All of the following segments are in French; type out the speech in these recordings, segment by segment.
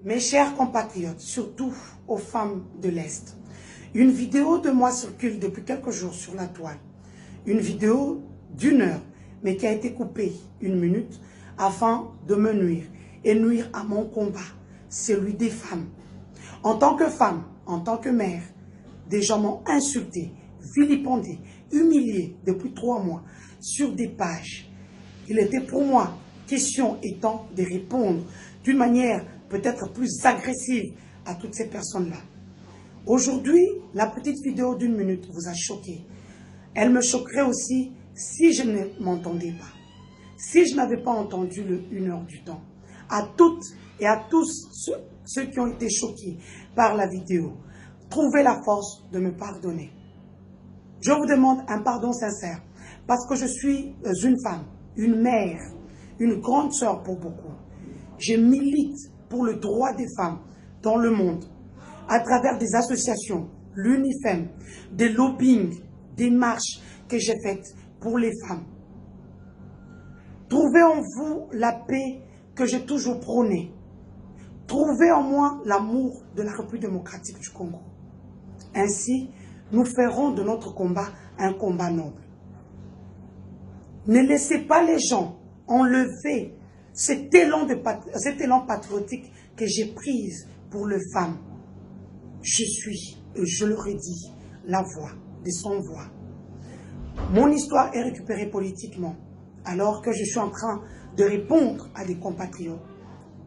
Mes chers compatriotes, surtout aux femmes de l'Est, une vidéo de moi circule depuis quelques jours sur la toile. Une vidéo d'1 heure, mais qui a été coupée 1 minute afin de me nuire et nuire à mon combat, celui des femmes. En tant que femme, en tant que mère, des gens m'ont insulté, vilipendé, humilié depuis 3 mois sur des pages. Il était pour moi question étant de répondre d'une manière peut-être plus agressive à toutes ces personnes-là. Aujourd'hui, la petite vidéo d'1 minute vous a choqué. Elle me choquerait aussi si je ne m'entendais pas. Si je n'avais pas entendu le 1 heure du temps. À toutes et à tous ceux qui ont été choqués par la vidéo, trouvez la force de me pardonner. Je vous demande un pardon sincère parce que je suis une femme, une mère, une grande sœur pour beaucoup. Je milite pour le droit des femmes dans le monde à travers des associations, l'UNIFEM, des lobbying, des marches que j'ai faites pour les femmes. Trouvez en vous la paix que j'ai toujours prônée. Trouvez en moi l'amour de la République démocratique du Congo. Ainsi, nous ferons de notre combat un combat noble. Ne laissez pas les gens enlever cet élan patriotique que j'ai pris pour les femmes. Je suis, et je le redis, la voix des sans-voix. Mon histoire est récupérée politiquement, alors que je suis en train de répondre à des compatriotes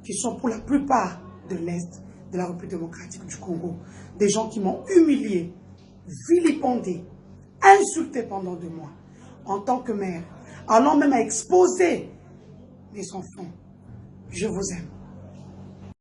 qui sont pour la plupart de l'Est de la République démocratique du Congo. Des gens qui m'ont humilié, vilipendé, insulté pendant 2 mois, en tant que mère, allant même à exposer mes enfants. Je vous aime.